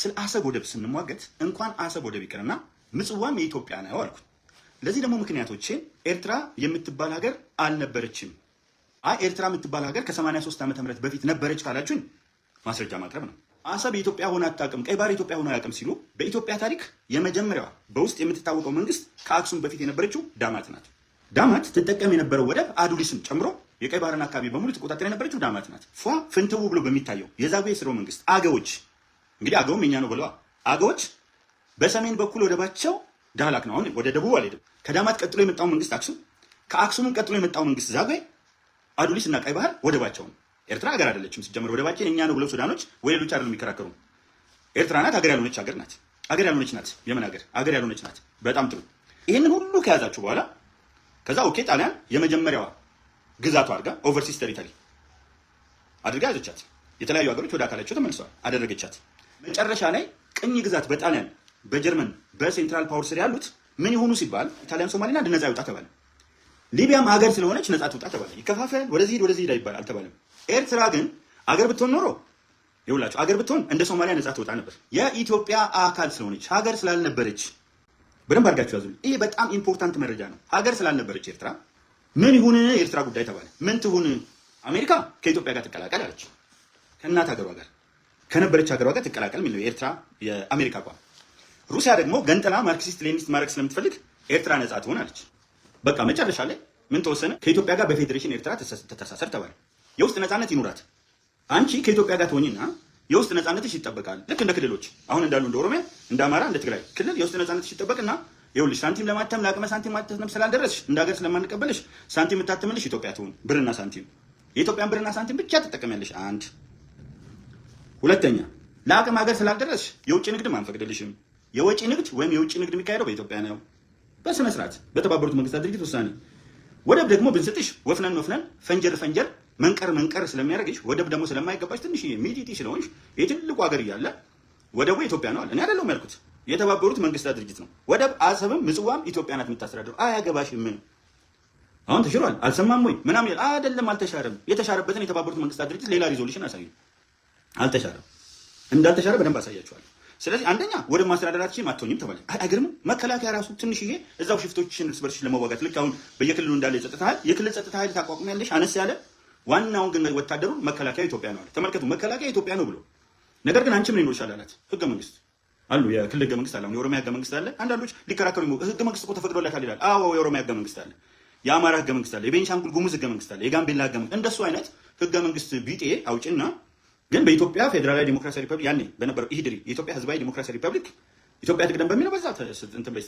ስለ አሰብ ወደብ ስንሟገት እንኳን አሰብ ወደብ ይቅርና ምጽዋም የኢትዮጵያ ነው አልኩት። ለዚህ ደግሞ ምክንያቶቼ ኤርትራ የምትባል ሀገር አልነበረችም። ኤርትራ የምትባል ሀገር ከ83 ዓመተ ምህረት በፊት ነበረች ካላችሁኝ ማስረጃ ማቅረብ ነው። አሰብ የኢትዮጵያ ሆነ አታውቅም፣ ቀይ ባህር የኢትዮጵያ ሆነ አያውቅም ሲሉ በኢትዮጵያ ታሪክ የመጀመሪያዋ በውስጥ የምትታወቀው መንግስት ከአክሱም በፊት የነበረችው ዳማት ናት። ዳማት ትጠቀም የነበረው ወደብ አዱሊስን ጨምሮ የቀይ ባህርን አካባቢ በሙሉ ትቆጣጠር የነበረችው ዳማት ናት። ፍንትው ብሎ በሚታየው የዛጉዌ ስርወ መንግስት አገዎች እንግዲህ አገውም የኛ ነው ብለዋል። አገዎች በሰሜን በኩል ወደባቸው ዳህላክ ነው። አሁን ወደ ደቡብ አልሄድም። ከዳማት ቀጥሎ የመጣው መንግስት አክሱም፣ ከአክሱምም ቀጥሎ የመጣው መንግስት ዛጉዌ፣ አዱሊስ እና ቀይ ባህር ወደባቸው ነው። ኤርትራ ሀገር አይደለችም ሲጀምር፣ ወደባችን የኛ ነው ብለው ሱዳኖች ወይ ሌሎች አይደሉም የሚከራከሩ። ኤርትራ ናት ሀገር ያልሆነች ሀገር ናት። ሀገር ያልሆነች ናት። የምን ሀገር? ሀገር ያልሆነች ናት። በጣም ጥሩ። ይህንን ሁሉ ከያዛችሁ በኋላ ከዛ ኦኬ ጣሊያን የመጀመሪያዋ ግዛቷ አድርጋ ኦቨርሲስ ቴሪቶሪ አድርጋ ያዘቻት። የተለያዩ ሀገሮች ወደ አካላቸው ተመልሰዋል፣ አደረገቻት። መጨረሻ ላይ ቅኝ ግዛት በጣሊያን በጀርመን በሴንትራል ፓወር ስር ያሉት ምን ይሆኑ ሲባል ኢጣሊያን ሶማሌላንድ ነፃ ይውጣ ተባለ። ሊቢያም ሀገር ስለሆነች ነፃ ትውጣ ተባለ። ይከፋፈል፣ ወደዚህ ሂድ ወደዚህ ሂድ ይባል አልተባለም። ኤርትራ ግን አገር ብትሆን ኖሮ ይውላችሁ አገር ብትሆን እንደ ሶማሊያ ነፃ ትወጣ ነበር። የኢትዮጵያ አካል ስለሆነች ሀገር ስላልነበረች በደንብ አድርጋችሁ ያዙ። ይሄ በጣም ኢምፖርታንት መረጃ ነው። ሀገር ስላልነበረች ኤርትራ ምን ይሁን የኤርትራ ጉዳይ ተባለ። ምን ትሁን? አሜሪካ ከኢትዮጵያ ጋር ትቀላቀል አለች። ከእናት ሀገሯ ጋር ከነበረች ሀገሯ ጋር ትቀላቀል የሚል ነው የኤርትራ የአሜሪካ አቋም። ሩሲያ ደግሞ ገንጥላ ማርክሲስት ሌኒኒስት ማድረግ ስለምትፈልግ ኤርትራ ነፃ ትሆን አለች። በቃ መጨረሻ ላይ ምን ተወሰነ? ከኢትዮጵያ ጋር በፌዴሬሽን ኤርትራ ተተሳሰር ተባለ። የውስጥ ነፃነት ይኑራት። አንቺ ከኢትዮጵያ ጋር ትሆኝና የውስጥ ነፃነትሽ ይጠበቃል። ልክ እንደ ክልሎች አሁን እንዳሉ እንደ ኦሮሚያ፣ እንደ አማራ፣ እንደ ትግራይ ክልል የውስጥ ነፃነትሽ ይጠበቅና ይኸውልሽ ሳንቲም ለማተም ለአቅመ ሳንቲም ማተም ስላልደረስሽ እንደ ሀገር ስለማንቀበልሽ ሳንቲም የምታተምልሽ ኢትዮጵያ ትሁን። ብርና ሳንቲም የኢትዮጵያን ብርና ሳንቲም ብቻ ትጠቀሚያለሽ። አንድ ሁለተኛ ለአቅም ሀገር ስላልደረስሽ የውጭ ንግድ አንፈቅድልሽም። የወጪ ንግድ ወይም የውጭ ንግድ የሚካሄደው በኢትዮጵያ ነው በስነ ስርዓት በተባበሩት መንግስታት ድርጅት ውሳኔ። ወደብ ደግሞ ብንስጥሽ ወፍነን መፍነን ፈንጀር መንቀር ስለሚያደርግሽ ወደብ ደግሞ ስለማይገባሽ ትንሽ ሚጢጢ ስለሆንሽ የትልቁ ሀገር እያለ ወደቡ ኢትዮጵያ ነው አለ። እኔ አይደለሁም ያልኩት የተባበሩት መንግስታት ድርጅት ነው። ወደብ አሰብም ምጽዋም ኢትዮጵያ ናት የምታስተዳድረው። አያገባሽም። አሁን ተሽሯል አልሰማም ወይ ምናምን አይደለም፣ አልተሻረም። የተሻረበትን የተባበሩት መንግስታት ድርጅት ሌላ ሪዞሉሽን አሳዩ። አልተሻረም። እንዳልተሻረ በደንብ አሳያችኋለሁ። ስለዚህ አንደኛ ወደ ማስተዳደራችን አትሆኝም ተባለ። አይገርምም? መከላከያ ራሱ ትንሽዬ እዛው ሽፍቶችን እርስ በርስ ለመዋጋት ልክ አሁን በየክልሉ እንዳለ የጸጥታ ኃይል የክልል ጸጥታ ኃይል ታቋቁሚያለሽ አነስ ያለ፣ ዋናውን ግን ወታደሩን መከላከያ ኢትዮጵያ ነው አለ። ተመልከቱ፣ መከላከያ ኢትዮጵያ ነው ብሎ ነገር ግን አንቺ ምን ይኖርሻል አላት። ህገ መንግስት አሉ፣ የክልል ህገ መንግስት አለ፣ የኦሮሚያ ህገ መንግስት አለ። አንዳንዶች ሊከራከሩ ህገ መንግስት እኮ ተፈቅዶላታል ይላል። አዎ የኦሮሚያ ህገ መንግስት አለ፣ የአማራ ህገ መንግስት አለ፣ የቤንሻንጉል ጉሙዝ ህገ መንግስት አለ፣ የጋምቤላ ህገ መንግስት። እንደሱ አይነት ህገ መንግስት ቢጤ አውጭና ግን በኢትዮጵያ ፌዴራላዊ ዲሞክራሲያዊ ሪፐብሊክ ያኔ በነበረው ኢህድሪ የኢትዮጵያ ህዝባዊ ዲሞክራሲያዊ ሪፐብሊክ ኢትዮጵያ ትቅደም በሚለው በዛ እንትን በይ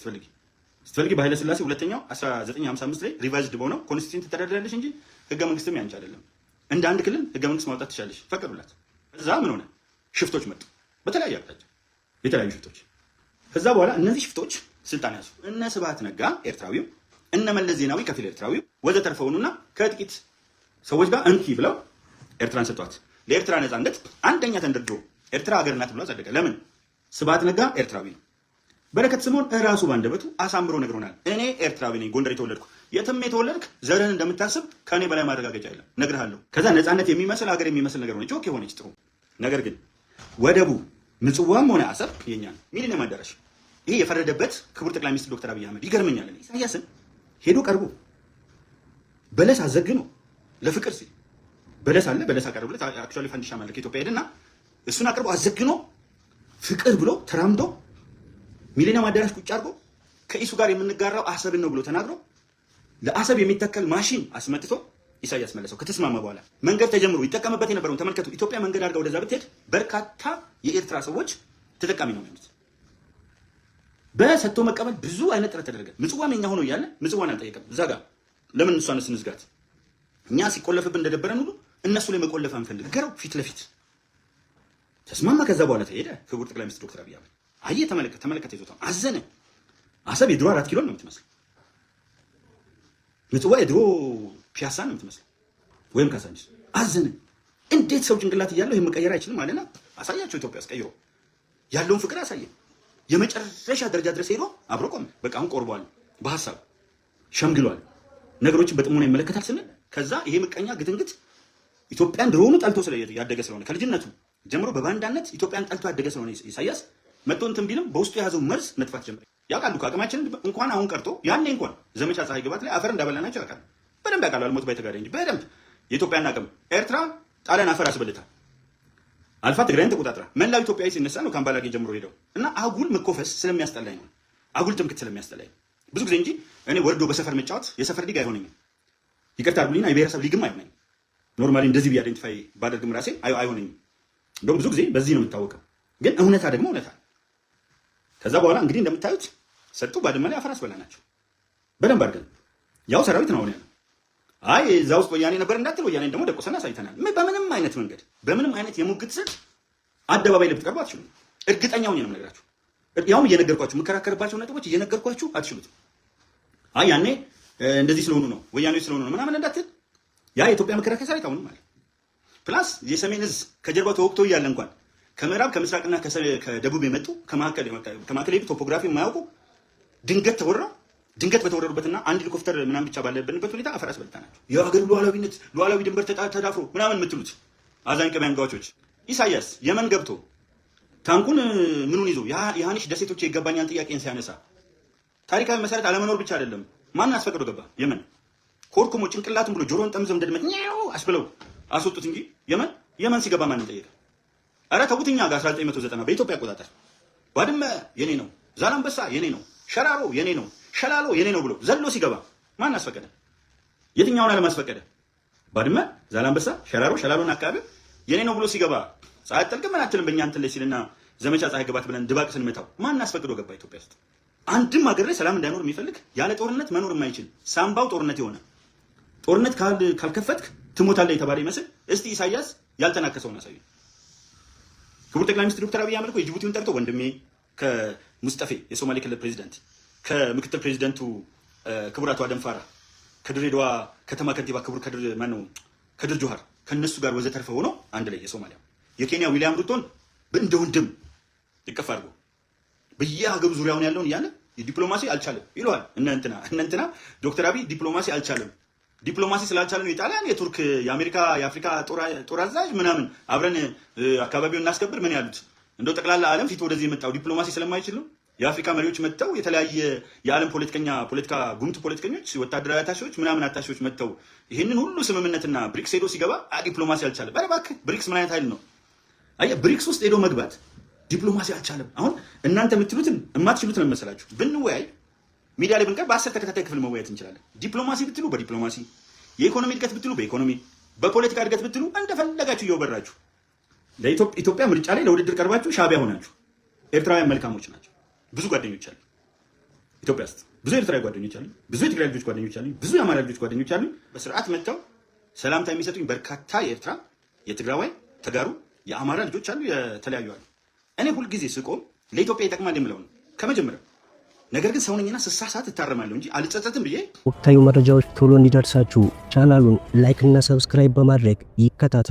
ስትፈልጊ በኃይለ ሥላሴ ሁለተኛው 1955 ላይ ሪቫይዝድ በሆነው ኮንስቲቱሽን ትተዳደራለሽ እንጂ ህገ መንግስትም ያንቺ አይደለም። እንደ አንድ ክልል ህገ መንግስት ማውጣት ትችላለሽ፣ ፈቀዱላት። እዛ ምን ሆነ? ሽፍቶች መጡ፣ በተለያየ አቅጣጫ የተለያዩ ሽፍቶች። ከዛ በኋላ እነዚህ ሽፍቶች ስልጣን ያዙ። እነ ስብሃት ነጋ ኤርትራዊው፣ እነ መለስ ዜናዊ ከፊል ኤርትራዊው ወዘተርፈ ሆኑና ከጥቂት ሰዎች ጋር እንኪ ብለው ኤርትራን ሰጧት። ለኤርትራ ነፃነት አንደኛ ተንደርድሮ ኤርትራ ሀገር ናት ብሎ አጸደቀ። ለምን? ስብሃት ነጋ ኤርትራዊ ነው። በረከት ስምኦን እራሱ ባንደበቱ አሳምሮ ነግሮናል። እኔ ኤርትራዊ ነኝ፣ ጎንደር የተወለድኩ። የትም የተወለድክ ዘርህን እንደምታስብ ከእኔ በላይ ማረጋገጫ የለም፣ እነግርሃለሁ። ከዛ ነፃነት የሚመስል ሀገር የሚመስል ነገር ሆነች፣ ኦኬ ሆነች፣ ጥሩ። ነገር ግን ወደቡ ምጽዋም ሆነ አሰብ የኛ ነው። ሚሊኒየም አዳራሽ ይሄ የፈረደበት ክቡር ጠቅላይ ሚኒስትር ዶክተር አብይ አህመድ ይገርመኛል። ኢሳያስን ሄዶ ቀርቦ በለስ አዘግኖ ለፍቅር ሲል በለስ አለ፣ በለስ አቀርብለት አክቹአሊ ፈንዲሻ ማለት ኢትዮጵያ ሄደና እሱን አቅርቦ አዘግኖ ፍቅር ብሎ ተራምዶ ሚሊኒየም አዳራሽ ቁጭ አድርጎ ከኢሱ ጋር የምንጋራው አሰብን ነው ብሎ ተናግሮ ለአሰብ የሚተከል ማሽን አስመጥቶ ኢሳያስ መለሰው። ከተስማማ በኋላ መንገድ ተጀምሮ ይጠቀምበት የነበረውን ተመልከቱ። ኢትዮጵያ መንገድ አድርጋ ወደዛ ብትሄድ በርካታ የኤርትራ ሰዎች ተጠቃሚ ነው የሚሆኑት። በሰጥቶ መቀበል ብዙ አይነት ጥረት ተደረገ። ምጽዋም የኛ ሆኖ እያለ ምጽዋን አልጠየቀም። እዛ ጋር ለምን እሷን ስንዝጋት? እኛ ሲቆለፍብን እንደደበረን ሁሉ እነሱ ላይ መቆለፍ አንፈልግ። ገረው ፊት ለፊት ተስማማ። ከዛ በኋላ ተሄደ። ክቡር ጠቅላይ ሚኒስትር ዶክተር አብይ አህመድ አየ፣ ተመለከተ፣ ይዞታው አዘነ። አሰብ የድሮ 4 ኪሎ ነው የምትመስለው። ምጽዋ የድሮ ፒያሳ ነው የምትመስለው፣ ወይም ካሳንቺስ። አዘነ። እንዴት ሰው ጭንቅላት እያለው ይሄን መቀየር አይችልም አለና አሳያቸው። ኢትዮጵያ ውስጥ ቀይሮ ያለውን ፍቅር አሳየ። የመጨረሻ ደረጃ ድረስ ሄዶ አብሮ ቆመ። በቃ አሁን ቆርቧል፣ በሐሳብ ሸምግሏል፣ ነገሮችን በጥሞና ይመለከታል ስንል ከዛ ይሄ ምቀኛ ግትንግት ኢትዮጵያን ድሮኑ ጠልቶ ያደገ ስለሆነ ከልጅነቱ ጀምሮ በባንዳነት ኢትዮጵያን ጠልቶ ያደገ ስለሆነ ኢሳያስ መጥቶ እንትን ቢልም በውስጡ የያዘው መርዝ መጥፋት ጀመረ። ያውቃሉ አቅማችንን እንኳን አሁን ቀርቶ ያኔ እንኳን ዘመቻ ፀሐይ ግባት ላይ አፈር እንዳበላናቸው ያውቃሉ። በደንብ ያውቃሉ። አልሞት ባይተጋደ እንጂ በደንብ የኢትዮጵያን አቅም ኤርትራ ጣሊያን አፈር አስበልታ አልፋ ትግራይን ተቆጣጥራ መላው ኢትዮጵያዊ ሲነሳ ነው ካምባላጌ ጀምሮ ሄደው እና አጉል መኮፈስ ስለሚያስጠላኝ ነው። አጉል ትምክት ስለሚያስጠላኝ ብዙ ጊዜ እንጂ እኔ ወርዶ በሰፈር መጫወት የሰፈር ሊግ አይሆነኝም። ይቅርታ አድርጉልኝና የብሔረሰብ ሊግም አይሆነኝም። ኖርማሊ እንደዚህ ቢ አይደንቲፋይ ባደርግም ራሴ አይሆነኝም። እንደውም ብዙ ጊዜ በዚህ ነው የምታወቀው። ግን እውነታ ደግሞ እውነታ። ከዛ በኋላ እንግዲህ እንደምታዩት ሰጡ ባድመ ላይ አፈር አስበላናቸው በደንብ አድርገን። ያው ሰራዊት ነው ያለው። አይ እዛ ውስጥ ወያኔ ነበር እንዳትል ወያኔ ደግሞ ደቆሰና ሳይተናል። በምንም አይነት መንገድ በምንም አይነት የሙግት ስልት አደባባይ ላይ ብትቀርቡ አትችሉም። እርግጠኛው ነው የምነግራችሁ። ያውም እየነገርኳችሁ የምከራከርባቸው ነጥቦች እየነገርኳችሁ አትችሉትም። አይ ያኔ እንደዚህ ስለሆኑ ነው ወያኔዎች ስለሆኑ ነው ምናምን እንዳትል። ያ የኢትዮጵያ መከላከያ ሰራዊት አሁንም አለ። ፕላስ የሰሜን እዝ ከጀርባው ተወቅቶ እያለ እንኳን ከምዕራብ ከምስራቅና ከደቡብ የመጡ ከማዕከል የሄዱ ቶፖግራፊ የማያውቁ ድንገት በተወረሩበትና አንድ ሄሊኮፕተር ምናምን ብቻ ባለብንበት ሁኔታ አፈር አስበልተናቸው የሀገር ሉዓላዊ ድንበር ተዳፍሮ ምናምን የምትሉት አዛኝ ቅቤ አንጋቾች። ኢሳያስ የመን ገብቶ ታንኩን ምኑን ይዞ የሃኒሽ ደሴቶች የይገባኛል ጥያቄን ሲያነሳ ታሪካዊ መሰረት አለመኖር ብቻ አይደለም፣ ማን አስፈቅዶ ገባ? የመን ኮርኩሞ ጭንቅላቱን ብሎ ጆሮን ጠምዘው እንደድመት አስብለው አስወጡት እንጂ የመን ሲገባ ማንን ጠየቀ? ኧረ ተውትኛ ጋር 1990 በኢትዮጵያ አቆጣጠር ባድመ የኔ ነው፣ ዛላምበሳ የኔ ነው፣ ሸራሮ የኔ ነው፣ ሸላሎ የኔ ነው ብሎ ዘሎ ሲገባ ማን አስፈቀደ? የትኛውን ዓለም አስፈቀደ? ባድመ፣ ዛላምበሳ፣ ሸላሎን አካባቢ የኔ ነው ብሎ ሲገባ ፀሐይ አትጠልቅም ምን አትልም በእኛ እንትን ላይ ሲልና ዘመቻ ፀሐይ ግባት ብለን ድባቅ ስንመታው ማን አስፈቅዶ ገባ ኢትዮጵያ ውስጥ? አንድም ሀገር ላይ ሰላም እንዳይኖር የሚፈልግ ያለ ጦርነት መኖር የማይችል ሳምባው ጦርነት የሆነ ጦርነት ካልከፈትክ ትሞታለህ የተባለ ይመስል እስቲ ኢሳያስ ያልተናከሰውን አሳዩ። ክቡር ጠቅላይ ሚኒስትር ዶክተር አብይ አህመድ እኮ የጅቡቲውን ጠርቶ ወንድሜ ከሙስጠፌ የሶማሌ ክልል ፕሬዚዳንት ከምክትል ፕሬዚዳንቱ ክቡር አቶ አደም ፋራ ከድሬዳዋ ከተማ ከንቲባ ክቡር ከድር ጆሃር ከነሱ ጋር ወዘተርፈ ሆኖ አንድ ላይ የሶማሊያ የኬንያ ዊሊያም ሩቶን እንደ ወንድም ይቀፍ አድርጎ በየሀገሩ ዙሪያውን ያለውን እያለ ዲፕሎማሲ አልቻለም ይለዋል። እነ እንትና ዶክተር አብይ ዲፕሎማሲ አልቻለም። ዲፕሎማሲ ስላልቻለ ነው የጣሊያን የቱርክ የአሜሪካ የአፍሪካ ጦር አዛዥ ምናምን አብረን አካባቢውን እናስከብር ምን ያሉት እንደው ጠቅላላ ዓለም ፊት ወደዚህ የመጣው ዲፕሎማሲ ስለማይችል ነው። የአፍሪካ መሪዎች መጥተው የተለያየ የዓለም ፖለቲካ ጉምቱ ፖለቲከኞች ወታደራዊ አታሺዎች ምናምን አታሺዎች መጥተው ይህንን ሁሉ ስምምነትና ብሪክስ ሄዶ ሲገባ ዲፕሎማሲ አልቻለም። እባክህ ብሪክስ ምን አይነት ኃይል ነው? አየህ ብሪክስ ውስጥ ሄዶ መግባት ዲፕሎማሲ አልቻለም። አሁን እናንተ የምትሉትን የማትችሉትን መሰላችሁ ብንወያይ ሚዲያ ላይ ብንቀር በ10 ተከታታይ ክፍል መወያየት እንችላለን። ዲፕሎማሲ ብትሉ በዲፕሎማሲ የኢኮኖሚ እድገት ብትሉ በኢኮኖሚ በፖለቲካ እድገት ብትሉ እንደፈለጋችሁ እየወበራችሁ ለኢትዮጵያ ምርጫ ላይ ለውድድር ቀርባችሁ ሻዕቢያ ሆናችሁ። ኤርትራውያን መልካሞች ናቸው። ብዙ ጓደኞች አሉ ኢትዮጵያ ውስጥ ብዙ ኤርትራዊ ጓደኞች አሉ፣ ብዙ የትግራይ ልጆች ጓደኞች አሉ፣ ብዙ የአማራ ልጆች ጓደኞች አሉ። በስርዓት መጥተው ሰላምታ የሚሰጡኝ በርካታ የኤርትራ የትግራዋይ ተጋሩ የአማራ ልጆች አሉ፣ የተለያዩ አሉ። እኔ ሁልጊዜ ስቆም ለኢትዮጵያ ይጠቅማል የምለው ነው ከመጀመሪያው። ነገር ግን ሰውነኝና ስሳሳት እታረማለሁ እንጂ አልጸጸትም ብዬ። ወቅታዊ መረጃዎች ቶሎ እንዲደርሳችሁ ቻናሉን ላይክ እና ሰብስክራይብ በማድረግ ይከታተሉ።